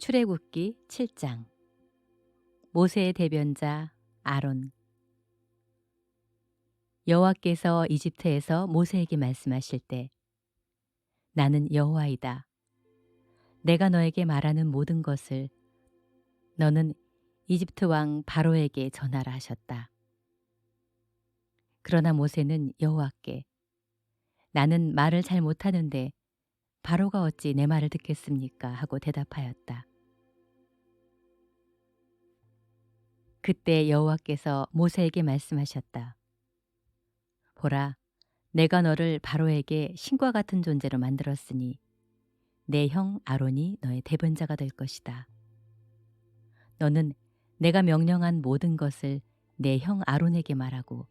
출애굽기 7장. 모세의 대변자 아론. 여호와께서 이집트에서 모세에게 말씀하실 때 나는 여호와이다. 내가 너에게 말하는 모든 것을 너는 이집트 왕 바로에게 전하라 하셨다. 그러나 모세는 여호와께 나는 말을 잘 못하는데 바로가 어찌 내 말을 듣겠습니까? 하고 대답하였다. 그때 여호와께서 모세에게 말씀하셨다. 보라, 내가 너를 바로에게 신과 같은 존재로 만들었으니 내 형 아론이 너의 대변자가 될 것이다. 너는 내가 명령한 모든 것을 내 형 아론에게 말하고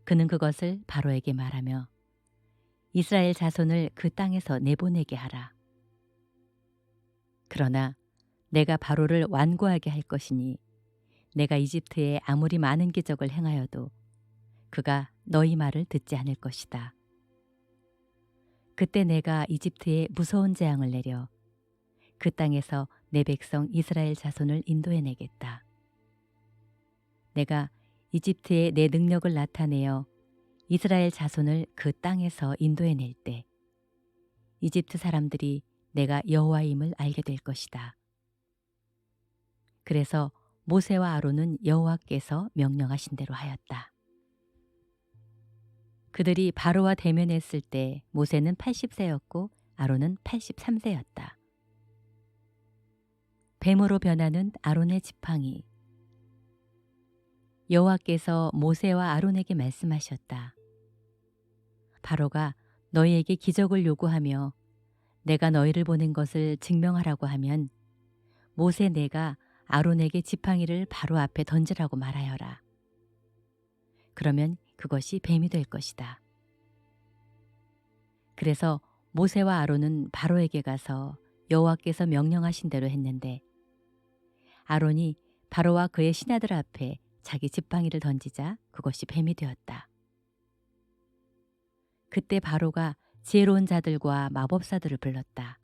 그는 그것을 바로에게 말하며 이스라엘 자손을 그 땅에서 내보내게 하라. 그러나 내가 바로를 완고하게 할 것이니 내가 이집트에 아무리 많은 기적을 행하여도 그가 너희 말을 듣지 않을 것이다. 그때 내가 이집트에 무서운 재앙을 내려 그 땅에서 내 백성 이스라엘 자손을 인도해내겠다. 내가 이집트에 내 능력을 나타내어 이스라엘 자손을 그 땅에서 인도해낼 때 이집트 사람들이 내가 여호와임을 알게 될 것이다. 그래서 모세와 아론은 여호와께서 명령하신 대로 하였다. 그들이 바로와 대면했을 때 모세는 80세였고 아론은 83세였다. 뱀으로 변하는 아론의 지팡이. 여호와께서 모세와 아론에게 말씀하셨다. 바로가 너희에게 기적을 요구하며 내가 너희를 보낸 것을 증명하라고 하면 모세 내가 아론에게 지팡이를 바로 앞에 던지라고 말하여라. 그러면 그것이 뱀이 될 것이다. 그래서 모세와 아론은 바로에게 가서 여호와께서 명령하신 대로 했는데 아론이 바로와 그의 신하들 앞에 자기 지팡이를 던지자 그것이 뱀이 되었다. 그때 바로가 지혜로운 자들과 마법사들을 불렀다.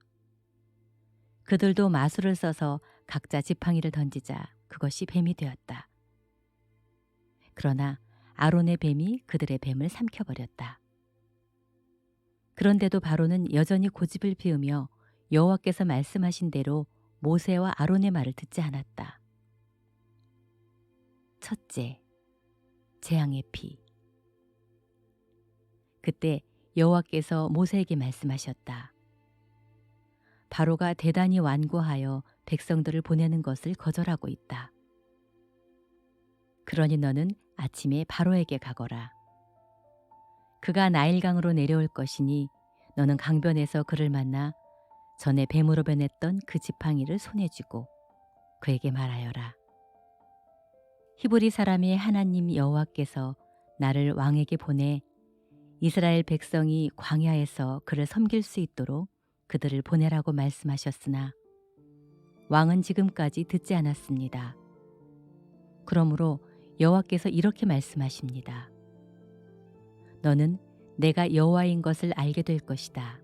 그들도 마술을 써서 각자 지팡이를 던지자 그것이 뱀이 되었다. 그러나 아론의 뱀이 그들의 뱀을 삼켜버렸다. 그런데도 바로는 여전히 고집을 피우며 여호와께서 말씀하신 대로 모세와 아론의 말을 듣지 않았다. 첫째, 재앙의 피. 그때 여호와께서 모세에게 말씀하셨다. 바로가 대단히 완고하여 백성들을 보내는 것을 거절하고 있다. 그러니 너는 아침에 바로에게 가거라. 그가 나일강으로 내려올 것이니 너는 강변에서 그를 만나 전에 뱀으로 변했던 그 지팡이를 손에 쥐고 그에게 말하여라. 히브리 사람의 하나님 여호와께서 나를 왕에게 보내 이스라엘 백성이 광야에서 그를 섬길 수 있도록 그들을 보내라고 말씀하셨으나 왕은 지금까지 듣지 않았습니다. 그러므로 여호와께서 이렇게 말씀하십니다. 너는 내가 여호와인 것을 알게 될 것이다.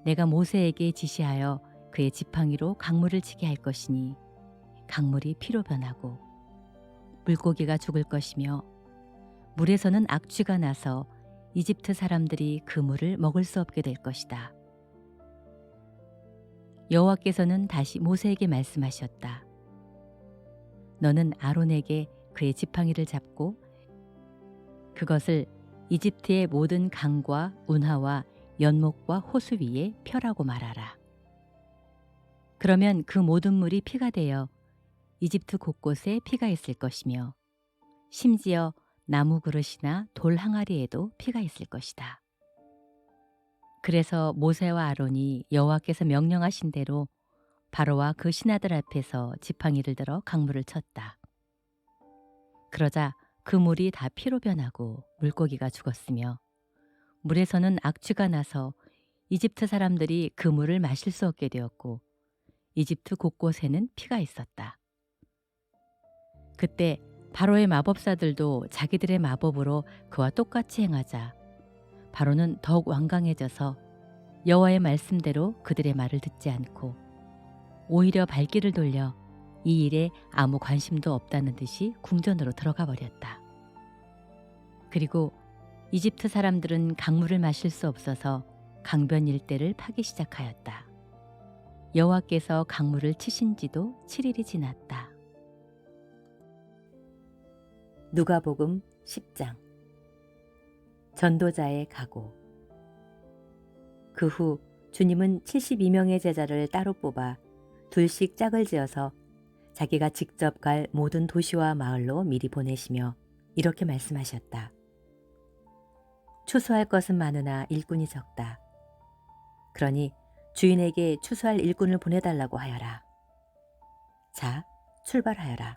내가 모세에게 지시하여 그의 지팡이로 강물을 치게 할 것이니 강물이 피로 변하고 물고기가 죽을 것이며 물에서는 악취가 나서 이집트 사람들이 그 물을 먹을 수 없게 될 것이다. 여호와께서는 다시 모세에게 말씀하셨다. 너는 아론에게 그의 지팡이를 잡고 그것을 이집트의 모든 강과 운하와 연못과 호수 위에 펴라고 말하라. 그러면 그 모든 물이 피가 되어 이집트 곳곳에 피가 있을 것이며 심지어 나무 그릇이나 돌 항아리에도 피가 있을 것이다. 그래서 모세와 아론이 여호와께서 명령하신 대로 바로와 그 신하들 앞에서 지팡이를 들어 강물을 쳤다. 그러자 그 물이 다 피로 변하고 물고기가 죽었으며 물에서는 악취가 나서 이집트 사람들이 그 물을 마실 수 없게 되었고 이집트 곳곳에는 피가 있었다. 그때 바로의 마법사들도 자기들의 마법으로 그와 똑같이 행하자 바로는 더욱 완강해져서 여호와의 말씀대로 그들의 말을 듣지 않고 오히려 발길을 돌려 이 일에 아무 관심도 없다는 듯이 궁전으로 들어가 버렸다. 그리고 이집트 사람들은 강물을 마실 수 없어서 강변 일대를 파기 시작하였다. 여호와께서 강물을 치신 지도 7일이 지났다. 누가복음 10장. 전도자의 각오. 그 후 주님은 72명의 제자를 따로 뽑아 둘씩 짝을 지어서 자기가 직접 갈 모든 도시와 마을로 미리 보내시며 이렇게 말씀하셨다. 추수할 것은 많으나 일꾼이 적다. 그러니 주인에게 추수할 일꾼을 보내달라고 하여라. 자, 출발하여라.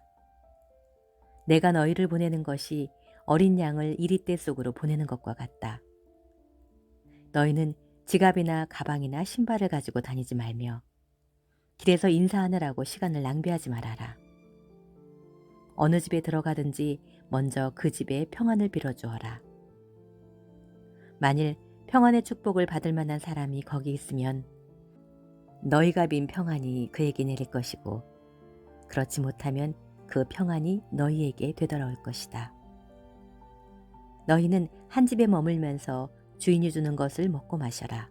내가 너희를 보내는 것이 어린 양을 이리떼 속으로 보내는 것과 같다. 너희는 지갑이나 가방이나 신발을 가지고 다니지 말며 길에서 인사하느라고 시간을 낭비하지 말아라. 어느 집에 들어가든지 먼저 그 집에 평안을 빌어주어라. 만일 평안의 축복을 받을 만한 사람이 거기 있으면 너희가 빈 평안이 그에게 내릴 것이고 그렇지 못하면 그 평안이 너희에게 되돌아올 것이다. 너희는 한 집에 머물면서 주인이 주는 것을 먹고 마셔라.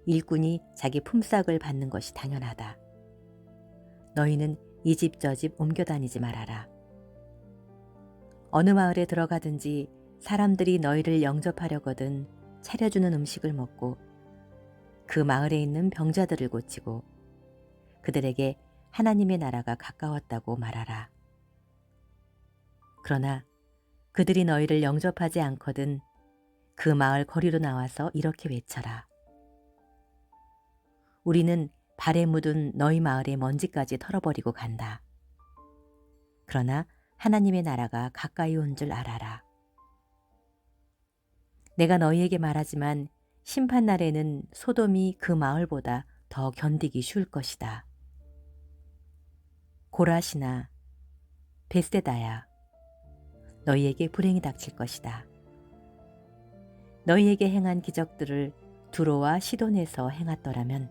일꾼이 자기 품삯을 받는 것이 당연하다. 너희는 이 집 저 집 옮겨 다니지 말아라. 어느 마을에 들어가든지 사람들이 너희를 영접하려거든 차려주는 음식을 먹고 그 마을에 있는 병자들을 고치고 그들에게 하나님의 나라가 가까웠다고 말하라. 그러나 그들이 너희를 영접하지 않거든 그 마을 거리로 나와서 이렇게 외쳐라. 우리는 발에 묻은 너희 마을의 먼지까지 털어버리고 간다. 그러나 하나님의 나라가 가까이 온 줄 알아라. 내가 너희에게 말하지만 심판날에는 소돔이 그 마을보다 더 견디기 쉬울 것이다. 고라시나 베세다야, 너희에게 불행이 닥칠 것이다. 너희에게 행한 기적들을 두로와 시돈에서 행했더라면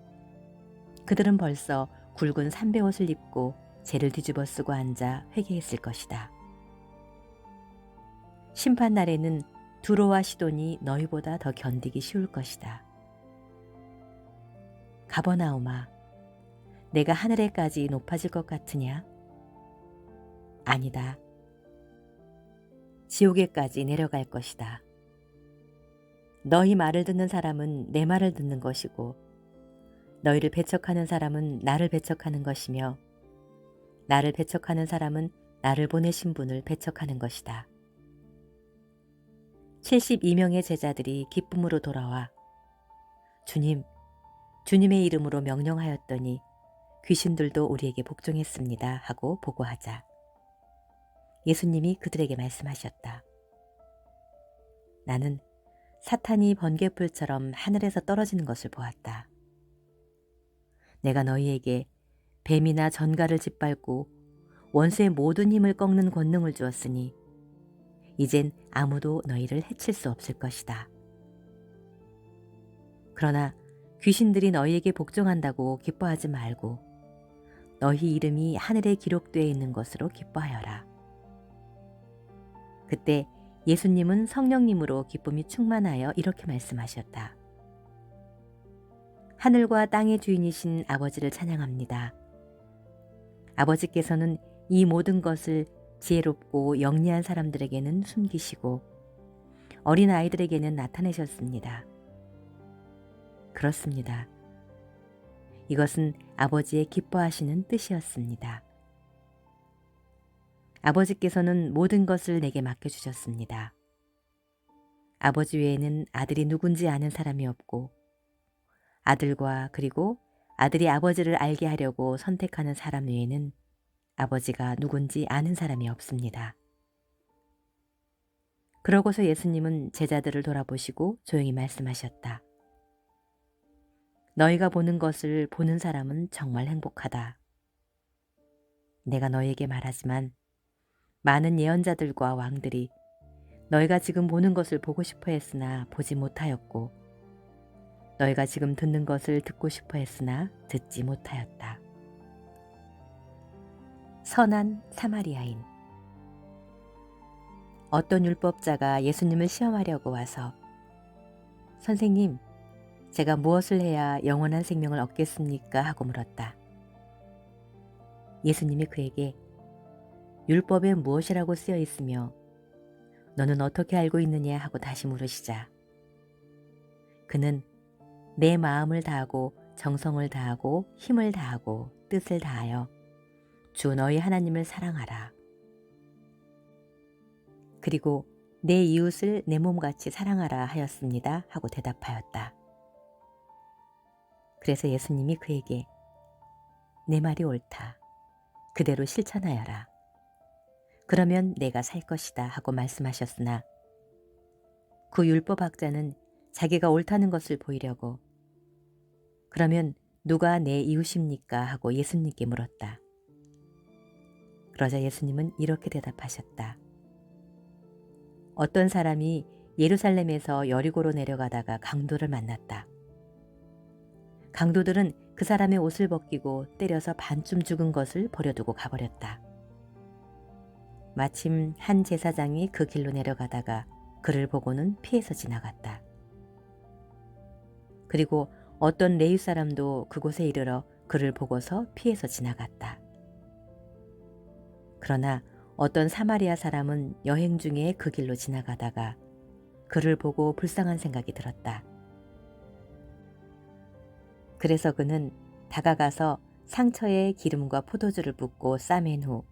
그들은 벌써 굵은 삼배옷을 입고 재를 뒤집어 쓰고 앉아 회개했을 것이다. 심판날에는 두로와 시돈이 너희보다 더 견디기 쉬울 것이다. 가버나움아, 내가 하늘에까지 높아질 것 같으냐? 아니다. 지옥에까지 내려갈 것이다. 너희 말을 듣는 사람은 내 말을 듣는 것이고 너희를 배척하는 사람은 나를 배척하는 것이며 나를 배척하는 사람은 나를 보내신 분을 배척하는 것이다. 72명의 제자들이 기쁨으로 돌아와 주님, 주님의 이름으로 명령하였더니 귀신들도 우리에게 복종했습니다 하고 보고하자 예수님이 그들에게 말씀하셨다. 나는 사탄이 번개불처럼 하늘에서 떨어지는 것을 보았다. 내가 너희에게 뱀이나 전갈을 짓밟고 원수의 모든 힘을 꺾는 권능을 주었으니 이젠 아무도 너희를 해칠 수 없을 것이다. 그러나 귀신들이 너희에게 복종한다고 기뻐하지 말고 너희 이름이 하늘에 기록되어 있는 것으로 기뻐하여라. 그때 예수님은 성령님으로 기쁨이 충만하여 이렇게 말씀하셨다. 하늘과 땅의 주인이신 아버지를 찬양합니다. 아버지께서는 이 모든 것을 지혜롭고 영리한 사람들에게는 숨기시고 어린 아이들에게는 나타내셨습니다. 그렇습니다. 이것은 아버지의 기뻐하시는 뜻이었습니다. 아버지께서는 모든 것을 내게 맡겨주셨습니다. 아버지 외에는 아들이 누군지 아는 사람이 없고 아들과 그리고 아들이 아버지를 알게 하려고 선택하는 사람 외에는 아버지가 누군지 아는 사람이 없습니다. 그러고서 예수님은 제자들을 돌아보시고 조용히 말씀하셨다. 너희가 보는 것을 보는 사람은 정말 행복하다. 내가 너희에게 말하지만 많은 예언자들과 왕들이 너희가 지금 보는 것을 보고 싶어 했으나 보지 못하였고 너희가 지금 듣는 것을 듣고 싶어 했으나 듣지 못하였다. 선한 사마리아인. 어떤 율법자가 예수님을 시험하려고 와서 선생님, 제가 무엇을 해야 영원한 생명을 얻겠습니까? 하고 물었다. 예수님이 그에게 율법에 무엇이라고 쓰여 있으며 너는 어떻게 알고 있느냐 하고 다시 물으시자 그는 내 마음을 다하고 정성을 다하고 힘을 다하고 뜻을 다하여 주 너희 하나님을 사랑하라. 그리고 내 이웃을 내 몸같이 사랑하라 하였습니다 하고 대답하였다. 그래서 예수님이 그에게 내 말이 옳다. 그대로 실천하여라. 그러면 내가 살 것이다 하고 말씀하셨으나 그 율법학자는 자기가 옳다는 것을 보이려고 그러면 누가 내 이웃입니까? 하고 예수님께 물었다. 그러자 예수님은 이렇게 대답하셨다. 어떤 사람이 예루살렘에서 여리고로 내려가다가 강도를 만났다. 강도들은 그 사람의 옷을 벗기고 때려서 반쯤 죽은 것을 버려두고 가버렸다. 마침 한 제사장이 그 길로 내려가다가 그를 보고는 피해서 지나갔다. 그리고 어떤 레위 사람도 그곳에 이르러 그를 보고서 피해서 지나갔다. 그러나 어떤 사마리아 사람은 여행 중에 그 길로 지나가다가 그를 보고 불쌍한 생각이 들었다. 그래서 그는 다가가서 상처에 기름과 포도주를 붓고 싸맨 후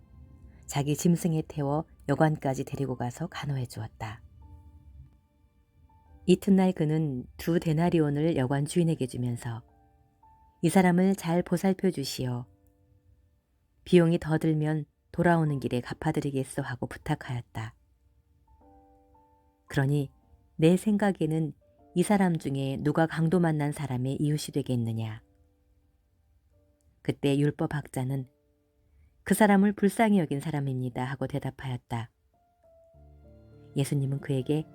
자기 짐승에 태워 여관까지 데리고 가서 간호해 주었다. 이튿날 그는 2데나리온을 여관 주인에게 주면서 이 사람을 잘 보살펴 주시오. 비용이 더 들면 돌아오는 길에 갚아드리겠소 하고 부탁하였다. 그러니 내 생각에는 이 사람 중에 누가 강도 만난 사람의 이웃이 되겠느냐. 그때 율법학자는 그 사람을 불쌍히 여긴 사람입니다 하고 대답하였다. 예수님은 그에게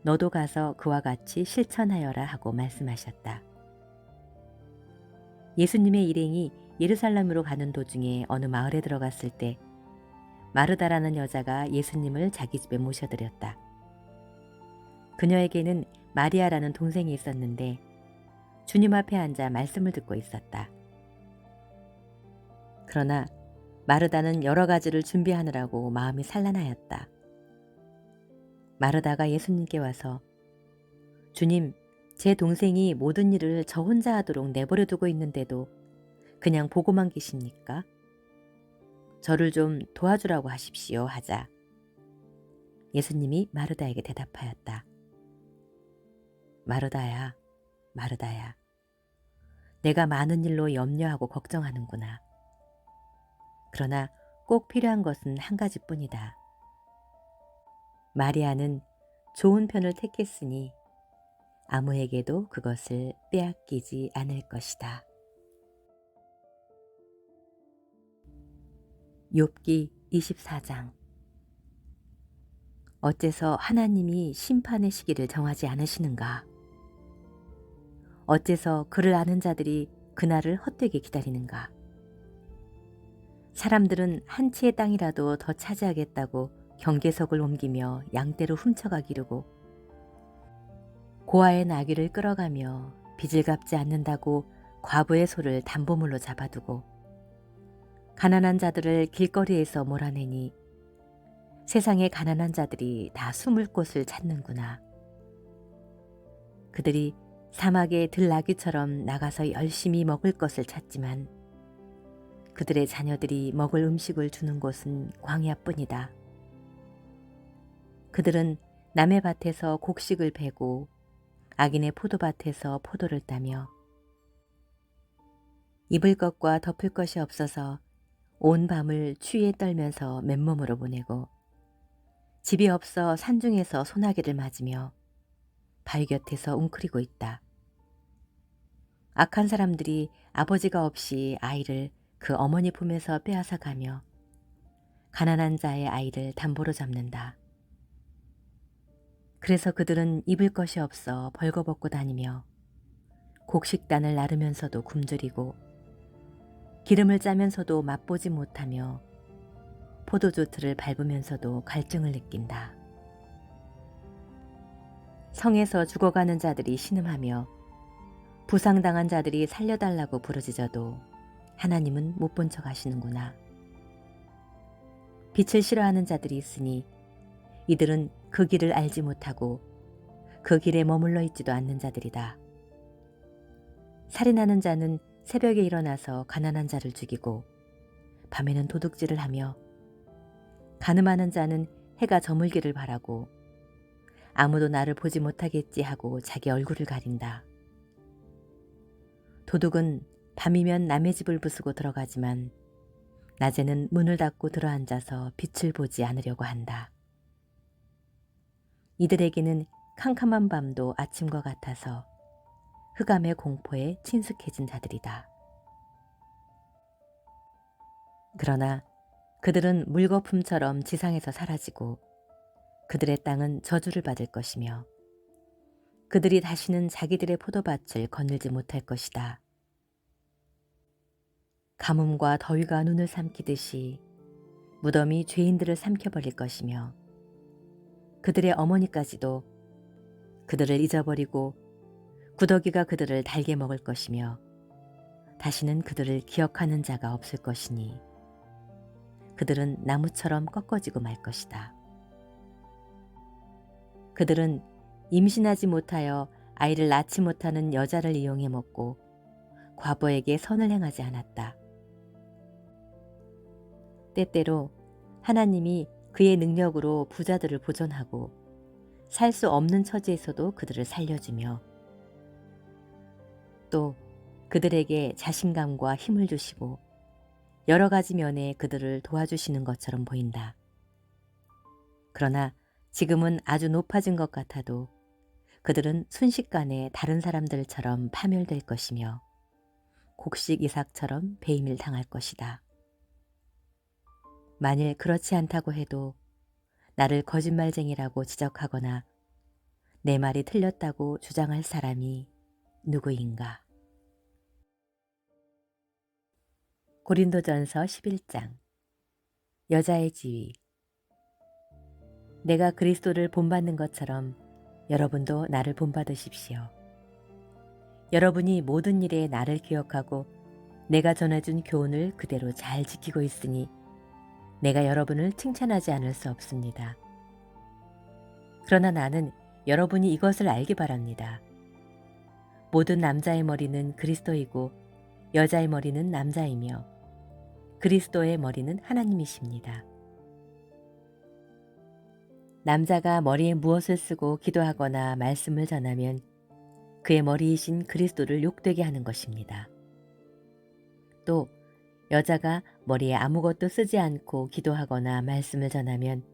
너도 가서 그와 같이 실천하여라 하고 말씀하셨다. 예수님의 일행이 예루살렘으로 가는 도중에 어느 마을에 들어갔을 때 마르다라는 여자가 예수님을 자기 집에 모셔드렸다. 그녀에게는 마리아라는 동생이 있었는데 주님 앞에 앉아 말씀을 듣고 있었다. 그러나 마르다는 여러 가지를 준비하느라고 마음이 산란하였다. 마르다가 예수님께 와서 주님, 제 동생이 모든 일을 저 혼자 하도록 내버려 두고 있는데도 그냥 보고만 계십니까? 저를 좀 도와주라고 하십시오 하자 예수님이 마르다에게 대답하였다. 마르다야, 마르다야, 내가 많은 일로 염려하고 걱정하는구나. 그러나 꼭 필요한 것은 한 가지뿐이다. 마리아는 좋은 편을 택했으니 아무에게도 그것을 빼앗기지 않을 것이다. 욥기 24장. 어째서 하나님이 심판의 시기를 정하지 않으시는가? 어째서 그를 아는 자들이 그날을 헛되게 기다리는가? 사람들은 한 채의 땅이라도 더 차지하겠다고 경계석을 옮기며 양떼로 훔쳐가 기르고 고아의 나귀를 끌어가며 빚을 갚지 않는다고 과부의 소를 담보물로 잡아두고 가난한 자들을 길거리에서 몰아내니 세상의 가난한 자들이 다 숨을 곳을 찾는구나. 그들이 사막의 들나귀처럼 나가서 열심히 먹을 것을 찾지만 그들의 자녀들이 먹을 음식을 주는 곳은 광야뿐이다. 그들은 남의 밭에서 곡식을 베고 악인의 포도밭에서 포도를 따며 입을 것과 덮을 것이 없어서 온 밤을 추위에 떨면서 맨몸으로 보내고 집이 없어 산중에서 소나기를 맞으며 바위 곁에서 웅크리고 있다. 악한 사람들이 아버지가 없이 아이를 그 어머니 품에서 빼앗아 가며 가난한 자의 아이를 담보로 잡는다. 그래서 그들은 입을 것이 없어 벌거벗고 다니며 곡식단을 나르면서도 굶주리고 기름을 짜면서도 맛보지 못하며 포도주 틀을 밟으면서도 갈증을 느낀다. 성에서 죽어가는 자들이 신음하며 부상당한 자들이 살려달라고 부르짖어도 하나님은 못 본 척 하시는구나. 빛을 싫어하는 자들이 있으니 이들은 그 길을 알지 못하고 그 길에 머물러 있지도 않는 자들이다. 살인하는 자는 새벽에 일어나서 가난한 자를 죽이고 밤에는 도둑질을 하며 간음하는 자는 해가 저물기를 바라고 아무도 나를 보지 못하겠지 하고 자기 얼굴을 가린다. 도둑은 밤이면 남의 집을 부수고 들어가지만 낮에는 문을 닫고 들어앉아서 빛을 보지 않으려고 한다. 이들에게는 캄캄한 밤도 아침과 같아서 흑암의 공포에 친숙해진 자들이다. 그러나 그들은 물거품처럼 지상에서 사라지고 그들의 땅은 저주를 받을 것이며 그들이 다시는 자기들의 포도밭을 거닐지 못할 것이다. 가뭄과 더위가 눈을 삼키듯이 무덤이 죄인들을 삼켜버릴 것이며 그들의 어머니까지도 그들을 잊어버리고 구더기가 그들을 달게 먹을 것이며 다시는 그들을 기억하는 자가 없을 것이니 그들은 나무처럼 꺾어지고 말 것이다. 그들은 임신하지 못하여 아이를 낳지 못하는 여자를 이용해 먹고 과부에게 선을 행하지 않았다. 때때로 하나님이 그의 능력으로 부자들을 보존하고 살 수 없는 처지에서도 그들을 살려주며 또 그들에게 자신감과 힘을 주시고 여러 가지 면에 그들을 도와주시는 것처럼 보인다. 그러나 지금은 아주 높아진 것 같아도 그들은 순식간에 다른 사람들처럼 파멸될 것이며 곡식 이삭처럼 배임을 당할 것이다. 만일 그렇지 않다고 해도 나를 거짓말쟁이라고 지적하거나 내 말이 틀렸다고 주장할 사람이 누구인가? 고린도전서 11장. 여자의 지위. 내가 그리스도를 본받는 것처럼 여러분도 나를 본받으십시오. 여러분이 모든 일에 나를 기억하고 내가 전해준 교훈을 그대로 잘 지키고 있으니 내가 여러분을 칭찬하지 않을 수 없습니다. 그러나 나는 여러분이 이것을 알기 바랍니다. 모든 남자의 머리는 그리스도이고 여자의 머리는 남자이며 그리스도의 머리는 하나님이십니다. 남자가 머리에 무엇을 쓰고 기도하거나 말씀을 전하면 그의 머리이신 그리스도를 욕되게 하는 것입니다. 또 여자가 머리에 아무것도 쓰지 않고 기도하거나 말씀을 전하면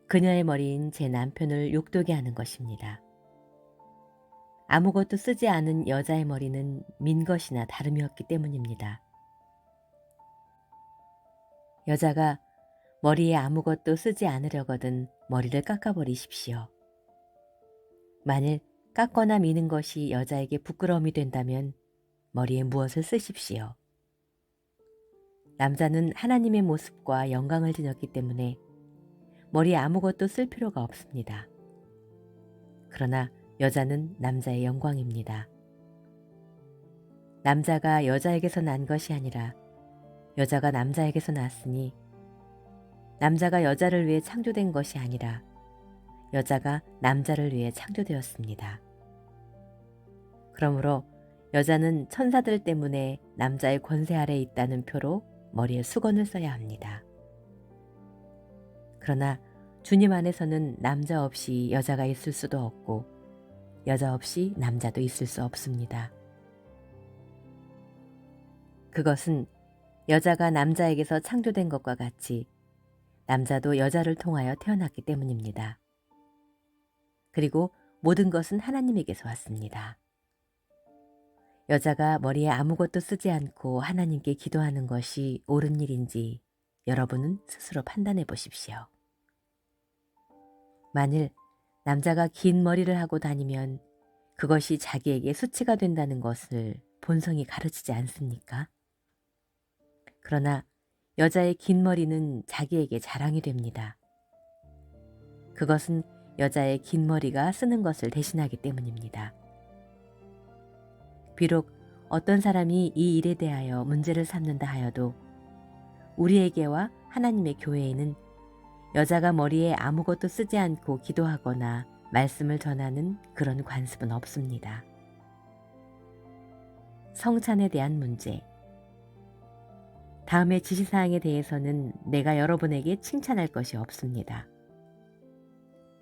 그녀의 머리인 제 남편을 욕되게 하는 것입니다. 아무것도 쓰지 않은 여자의 머리는 민 것이나 다름이 없기 때문입니다. 여자가 머리에 아무것도 쓰지 않으려거든 머리를 깎아버리십시오. 만일 깎거나 미는 것이 여자에게 부끄러움이 된다면 머리에 무엇을 쓰십시오. 남자는 하나님의 모습과 영광을 지녔기 때문에 머리에 아무것도 쓸 필요가 없습니다. 그러나 여자는 남자의 영광입니다. 남자가 여자에게서 난 것이 아니라 여자가 남자에게서 났으니 남자가 여자를 위해 창조된 것이 아니라 여자가 남자를 위해 창조되었습니다. 그러므로 여자는 천사들 때문에 남자의 권세 아래에 있다는 표로 머리에 수건을 써야 합니다. 그러나 주님 안에서는 남자 없이 여자가 있을 수도 없고 여자 없이 남자도 있을 수 없습니다. 그것은 여자가 남자에게서 창조된 것과 같이 남자도 여자를 통하여 태어났기 때문입니다. 그리고 모든 것은 하나님에게서 왔습니다. 여자가 머리에 아무것도 쓰지 않고 하나님께 기도하는 것이 옳은 일인지 여러분은 스스로 판단해 보십시오. 만일 남자가 긴 머리를 하고 다니면 그것이 자기에게 수치가 된다는 것을 본성이 가르치지 않습니까? 그러나 여자의 긴 머리는 자기에게 자랑이 됩니다. 그것은 여자의 긴 머리가 쓰는 것을 대신하기 때문입니다. 비록 어떤 사람이 이 일에 대하여 문제를 삼는다 하여도 우리에게와 하나님의 교회에는 여자가 머리에 아무것도 쓰지 않고 기도하거나 말씀을 전하는 그런 관습은 없습니다. 성찬에 대한 문제. 다음의 지시사항에 대해서는 내가 여러분에게 칭찬할 것이 없습니다.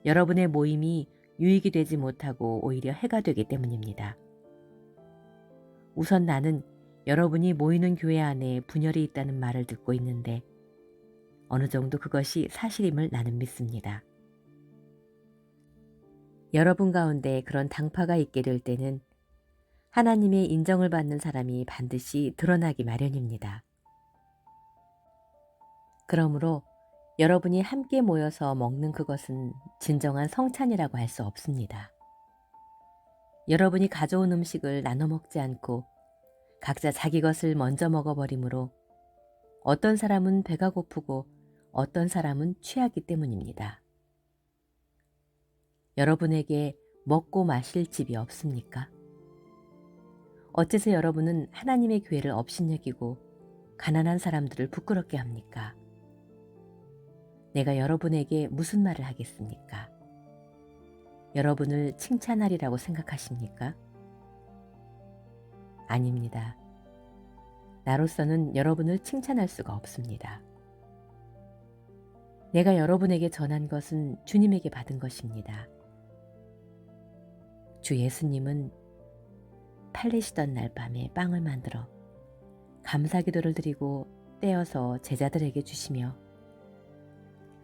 여러분의 모임이 유익이 되지 못하고 오히려 해가 되기 때문입니다. 우선 나는 여러분이 모이는 교회 안에 분열이 있다는 말을 듣고 있는데 어느 정도 그것이 사실임을 나는 믿습니다. 여러분 가운데 그런 당파가 있게 될 때는 하나님의 인정을 받는 사람이 반드시 드러나기 마련입니다. 그러므로 여러분이 함께 모여서 먹는 그것은 진정한 성찬이라고 할 수 없습니다. 여러분이 가져온 음식을 나눠 먹지 않고 각자 자기 것을 먼저 먹어버리므로 어떤 사람은 배가 고프고 어떤 사람은 취하기 때문입니다. 여러분에게 먹고 마실 집이 없습니까? 어째서 여러분은 하나님의 교회를 업신여기고 가난한 사람들을 부끄럽게 합니까? 내가 여러분에게 무슨 말을 하겠습니까? 여러분을 칭찬하리라고 생각하십니까? 아닙니다. 나로서는 여러분을 칭찬할 수가 없습니다. 내가 여러분에게 전한 것은 주님에게 받은 것입니다. 주 예수님은 팔리시던 날 밤에 빵을 만들어 감사기도를 드리고 떼어서 제자들에게 주시며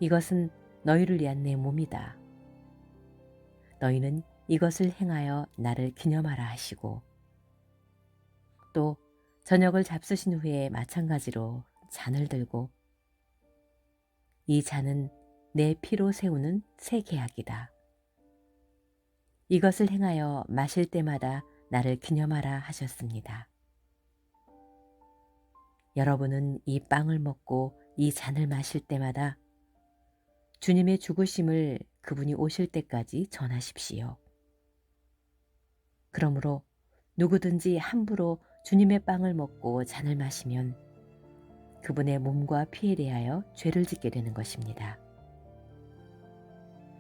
이것은 너희를 위한 내 몸이다. 너희는 이것을 행하여 나를 기념하라 하시고 또 저녁을 잡수신 후에 마찬가지로 잔을 들고 이 잔은 내 피로 세우는 새 계약이다. 이것을 행하여 마실 때마다 나를 기념하라 하셨습니다. 여러분은 이 빵을 먹고 이 잔을 마실 때마다 주님의 죽으심을 그분이 오실 때까지 전하십시오. 그러므로 누구든지 함부로 주님의 빵을 먹고 잔을 마시면 그분의 몸과 피에 대하여 죄를 짓게 되는 것입니다.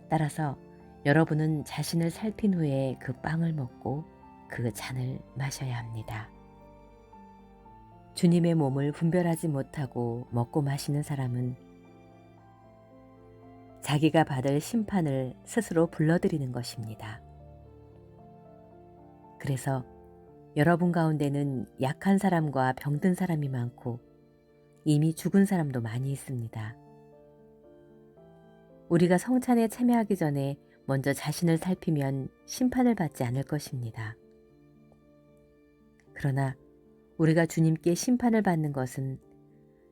따라서 여러분은 자신을 살핀 후에 그 빵을 먹고 그 잔을 마셔야 합니다. 주님의 몸을 분별하지 못하고 먹고 마시는 사람은 자기가 받을 심판을 스스로 불러들이는 것입니다. 그래서 여러분 가운데는 약한 사람과 병든 사람이 많고 이미 죽은 사람도 많이 있습니다. 우리가 성찬에 참여하기 전에 먼저 자신을 살피면 심판을 받지 않을 것입니다. 그러나 우리가 주님께 심판을 받는 것은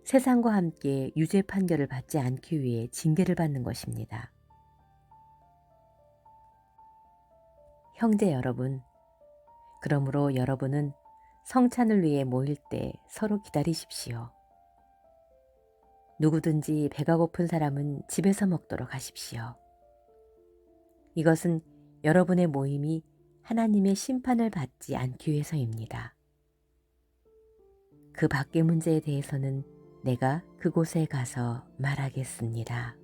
세상과 함께 유죄 판결을 받지 않기 위해 징계를 받는 것입니다. 형제 여러분, 그러므로 여러분은 성찬을 위해 모일 때 서로 기다리십시오. 누구든지 배가 고픈 사람은 집에서 먹도록 하십시오. 이것은 여러분의 모임이 하나님의 심판을 받지 않기 위해서입니다. 그 밖의 문제에 대해서는 내가 그곳에 가서 말하겠습니다.